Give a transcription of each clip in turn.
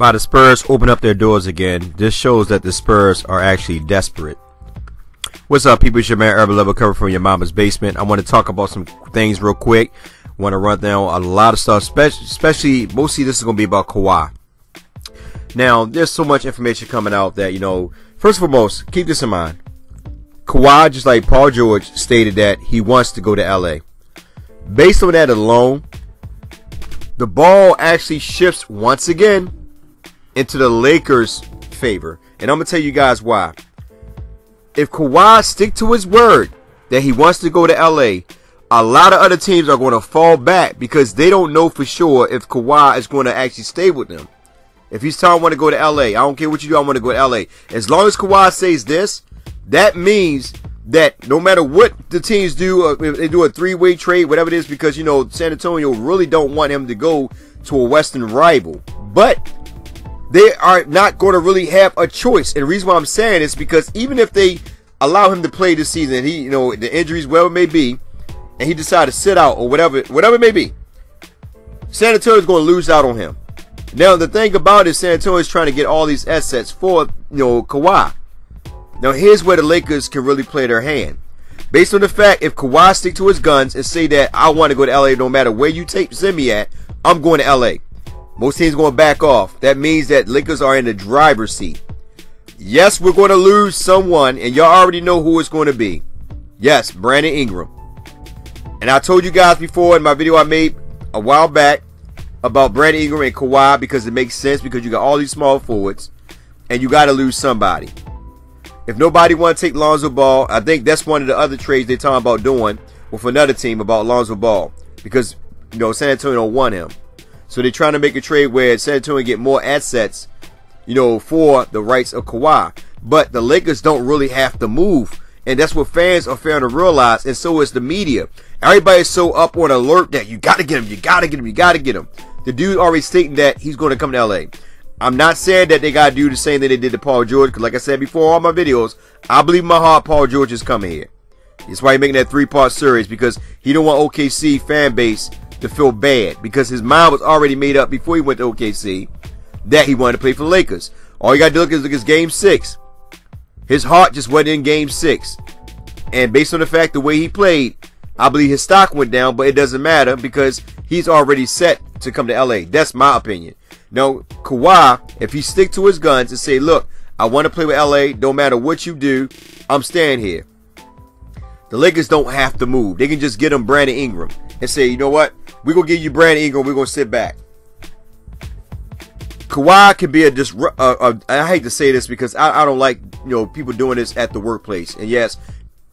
by the Spurs open up their doors again, this shows that the Spurs are actually desperate. What's up, people? It's your man Urban Level, cover from your mama's basement. I want to talk about some things real quick. I want to run down a lot of stuff, especially mostly this is going to be about Kawhi. Now, there's so much information coming out that, first and foremost, keep this in mind. Kawhi, just like Paul George, stated that he wants to go to LA. Based on that alone, the ball actually shifts once again into the Lakers' favor. And I'm going to tell you guys why. If Kawhi stick to his word that he wants to go to LA, a lot of other teams are going to fall back because they don't know for sure if Kawhi is going to actually stay with them. If he's telling him I want to go to LA, I don't care what you do, I want to go to LA. As long as Kawhi says this, that means that no matter what the teams do, if they do a three-way trade, whatever it is, because, San Antonio really don't want him to go to a Western rival. But they are not going to really have a choice. And the reason why I'm saying is because even if they allow him to play this season, and he, the injuries, whatever it may be, and he decided to sit out or whatever it may be, San Antonio is going to lose out on him. Now, the thing about it is San Antonio is trying to get all these assets for, Kawhi. Now, here's where the Lakers can really play their hand. Based on the fact, if Kawhi stick to his guns and say that I want to go to LA no matter where you send me at, I'm going to LA. Most teams going to back off. That means that Lakers are in the driver's seat. Yes, we're going to lose someone, and y'all already know who it's going to be. Yes, Brandon Ingram. And I told you guys before in my video I made a while back about Brandon Ingram and Kawhi because it makes sense because you got all these small forwards, and you got to lose somebody. If nobody want to take Lonzo Ball, I think that's one of the other trades they're talking about doing with another team about Lonzo Ball because, San Antonio don't want him. So they're trying to make a trade where San Antonio get more assets, for the rights of Kawhi. But the Lakers don't really have to move. And that's what fans are failing to realize. And so is the media. Everybody's so up on alert that you got to get him, you got to get him, you got to get him. The dude already stating that he's going to come to LA. I'm not saying that they got to do the same thing they did to Paul George. Because like I said before on my videos, I believe in my heart Paul George is coming here. That's why he's making that 3-part series. Because he don't want OKC fan base to feel bad. Because his mind was already made up before he went to OKC that he wanted to play for the Lakers. All you got to look is Game 6. His heart just went in Game 6. And based on the fact the way he played, I believe his stock went down. But it doesn't matter because he's already set to come to LA. That's my opinion. Now, Kawhi, if he stick to his guns and say, look, I want to play with LA, no matter what you do, I'm staying here. The Lakers don't have to move. They can just get him Brandon Ingram and say, you know what? We're going to give you Brandon Ingram. We're going to sit back. Kawhi can be I hate to say this because I don't like, people doing this at the workplace. And yes,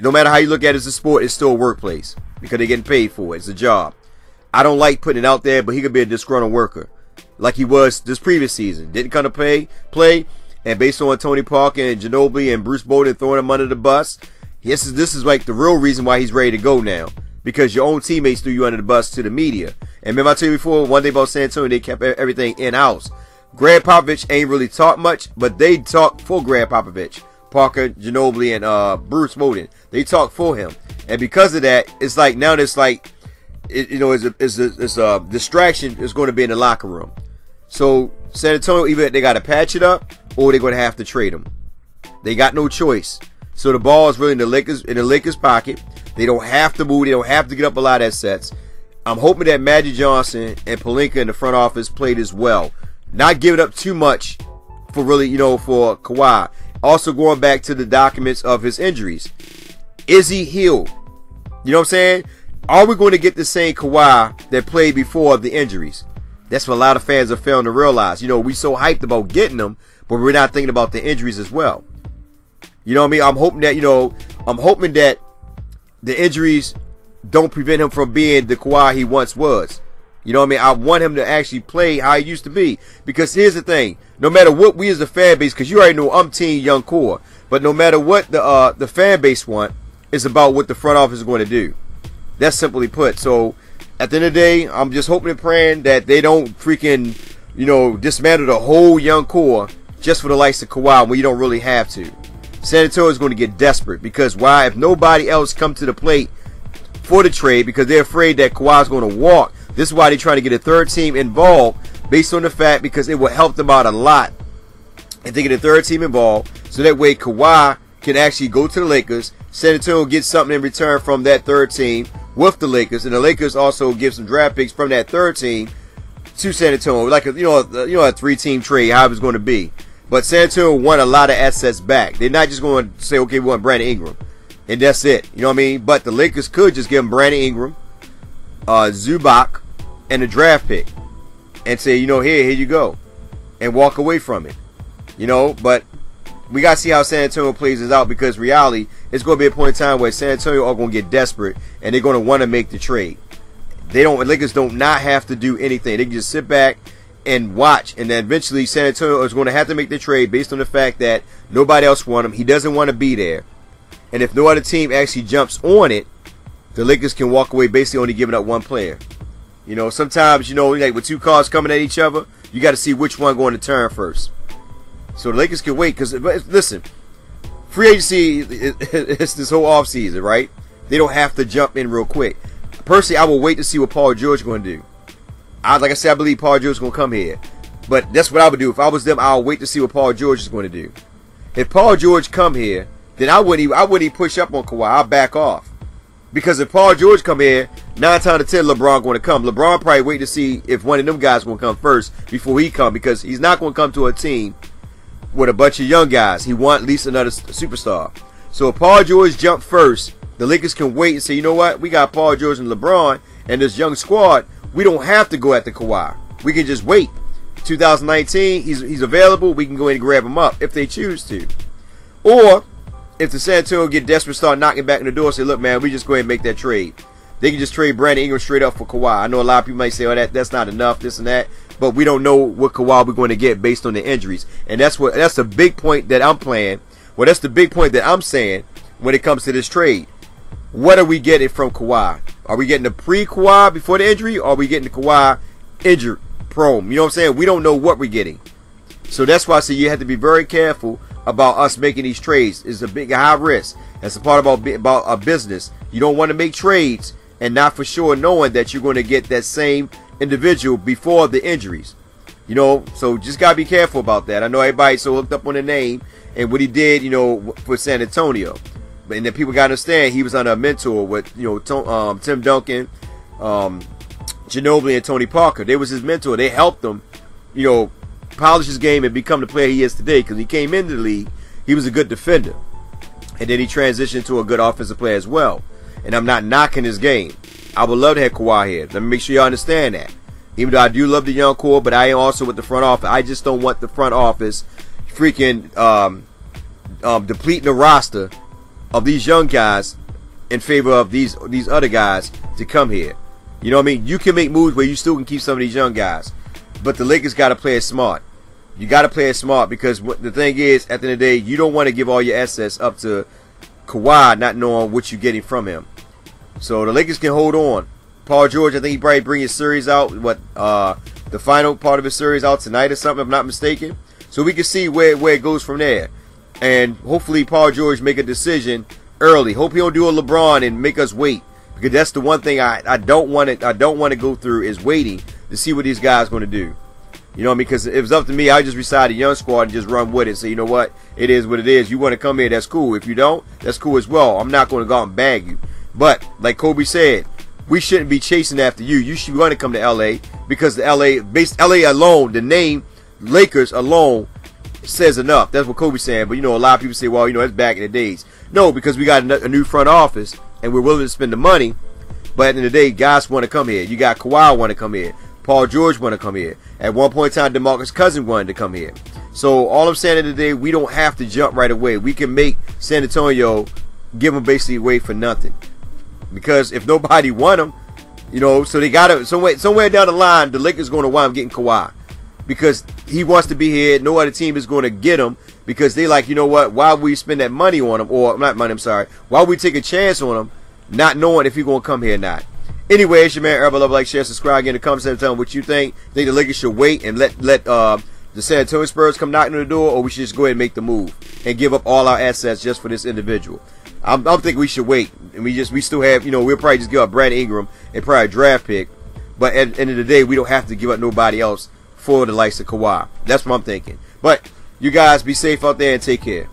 no matter how you look at it as a sport, it's still a workplace because they're getting paid for it. It's a job. I don't like putting it out there, but he could be a disgruntled worker. Like he was this previous season. Didn't come to play. And based on Tony Parker and Ginobili and Bruce Bowen throwing him under the bus, this is like the real reason why he's ready to go now. Because your own teammates threw you under the bus to the media. And remember I told you before, one thing about San Antonio, they kept everything in-house. Greg Popovich ain't really talked much, but they talked for Greg Popovich. Parker, Ginobili, and Bruce Bowen. They talked for him. And because of that, it's like now it's like, it's a distraction is going to be in the locker room. So San Antonio, either they got to patch it up or they're going to have to trade him. They got no choice. So the ball is really in the Lakers' pocket. They don't have to move. They don't have to get up a lot of assets. I'm hoping that Magic Johnson and Pelinka in the front office played as well. Not giving up too much for really, for Kawhi. Also going back to the documents of his injuries. Is he healed? You know what I'm saying? Are we going to get the same Kawhi that played before the injuries? That's what a lot of fans are failing to realize. We so hyped about getting them, but we're not thinking about the injuries as well. You know what I mean? I'm hoping that, the injuries don't prevent him from being the Kawhi he once was. You know what I mean? I want him to actually play how he used to be. Because here's the thing. No matter what we as a fan base, because you already know I'm team young core, but no matter what the fan base want, it's about what the front office is going to do. That's simply put. So at the end of the day, I'm just hoping and praying that they don't freaking, dismantle the whole young core just for the likes of Kawhi when you don't really have to. San Antonio is going to get desperate because why? If nobody else come to the plate for the trade because they're afraid that Kawhi is going to walk, this is why they're trying to get a third team involved based on the fact because it will help them out a lot if they get a third team involved. So that way Kawhi can actually go to the Lakers. San Antonio gets something in return from that third team with the Lakers, and the Lakers also give some draft picks from that third team to San Antonio, like a 3-team trade, however it's going to be. But San Antonio want a lot of assets back. They're not just going to say, okay, we want Brandon Ingram, and that's it. You know what I mean? But the Lakers could just give them Brandon Ingram, Zubac, and a draft pick, and say, here you go, and walk away from it. But we got to see how San Antonio plays this out, because reality, it's going to be a point in time where San Antonio are going to get desperate, and they're going to want to make the trade. Lakers don't not have to do anything. They can just sit back and watch, and then eventually San Antonio is going to have to make the trade based on the fact that nobody else wants him. He doesn't want to be there, and if no other team actually jumps on it, the Lakers can walk away basically only giving up one player. Sometimes, like with two cars coming at each other, you got to see which one going to turn first. So the Lakers can wait, because listen, free agency is this whole offseason, right? They don't have to jump in real quick. Personally, I will wait to see what Paul George is going to do. Like I said, I believe Paul George is going to come here. But that's what I would do. If I was them, I'll wait to see what Paul George is going to do. If Paul George come here, then I wouldn't even push up on Kawhi. I'll back off. Because if Paul George come here, 9 times out of 10, LeBron going to come. LeBron probably wait to see if one of them guys going to come first before he come, because he's not going to come to a team with a bunch of young guys. He want at least another superstar. So if Paul George jump first, the Lakers can wait and say, you know what? We got Paul George and LeBron and this young squad. We don't have to go at the Kawhi. We can just wait. 2019, he's available. We can go in and grab him up if they choose to. Or if the San Antonio get desperate, start knocking back in the door, say, look, man, we just go ahead and make that trade. They can just trade Brandon Ingram straight up for Kawhi. I know a lot of people might say, oh, that's not enough, this and that. But we don't know what Kawhi we're going to get based on the injuries. And that's the big point that I'm playing. Well, that's the big point that I'm saying when it comes to this trade. What are we getting from Kawhi? Are we getting the pre-Kawhi before the injury, or are we getting the Kawhi injured prone? You know what I'm saying? We don't know what we're getting. So that's why I say you have to be very careful about us making these trades. It's a big high risk. That's a part about a business. You don't want to make trades and not for sure knowing that you're going to get that same individual before the injuries. So just got to be careful about that. I know everybody's so hooked up on the name and what he did, for San Antonio. And then people got to understand he was under a mentor with, Tim Duncan, Ginobili, and Tony Parker. They was his mentor. They helped him, polish his game and become the player he is today. Because he came into the league, he was a good defender, and then he transitioned to a good offensive player as well. And I'm not knocking his game. I would love to have Kawhi here. Let me make sure y'all understand that. Even though I do love the young core, but I am also with the front office. I just don't want the front office freaking depleting the roster of these young guys in favor of these other guys to come here. You know what I mean? You can make moves where you still can keep some of these young guys, but the Lakers got to play it smart. You got to play it smart, because the thing is, at the end of the day, you don't want to give all your assets up to Kawhi, not knowing what you're getting from him. So the Lakers can hold on. Paul George, I think he probably bring his series out, the final part of his series out tonight or something, if I'm not mistaken. So we can see where it goes from there. And hopefully Paul George make a decision early. Hope he don't do a LeBron and make us wait, because that's the one thing I don't want to go through is waiting to see what these guys going to do. You know what I mean? Because if it's up to me, I just recite a young squad and just run with it. So you know what? It is what it is. You want to come here, that's cool. If you don't, that's cool as well. I'm not going to go out and bag you. But like Kobe said, we shouldn't be chasing after you. You should want to come to LA, because the LA alone, the name Lakers alone says enough. That's what Kobe's saying. But a lot of people say, well, that's back in the days. No, because we got a new front office and we're willing to spend the money. But at the end of the day, guys want to come here. You got Kawhi want to come here. Paul George want to come here. At one point in time, DeMarcus Cousins wanted to come here. So all I'm saying today, we don't have to jump right away. We can make San Antonio give them basically away for nothing. Because if nobody want them, so they got to somewhere down the line, the Lakers going to wind up getting Kawhi, because he wants to be here. No other team is going to get him, because they like, what? Why would we spend that money on him? Or not money, I'm sorry. Why would we take a chance on him, not knowing if he's going to come here or not? Anyway, it's your man Herbal. Love, like, share, subscribe. Get in the comments section. Tell me what you think. Think the Lakers should wait and let the San Antonio Spurs come knocking on the door, or we should just go ahead and make the move and give up all our assets just for this individual? I'm thinking we should wait, and we still have, we'll probably just give up Brandon Ingram and probably a draft pick, but at the end of the day, we don't have to give up nobody else for the likes of Kawhi. That's what I'm thinking. But you guys be safe out there and take care.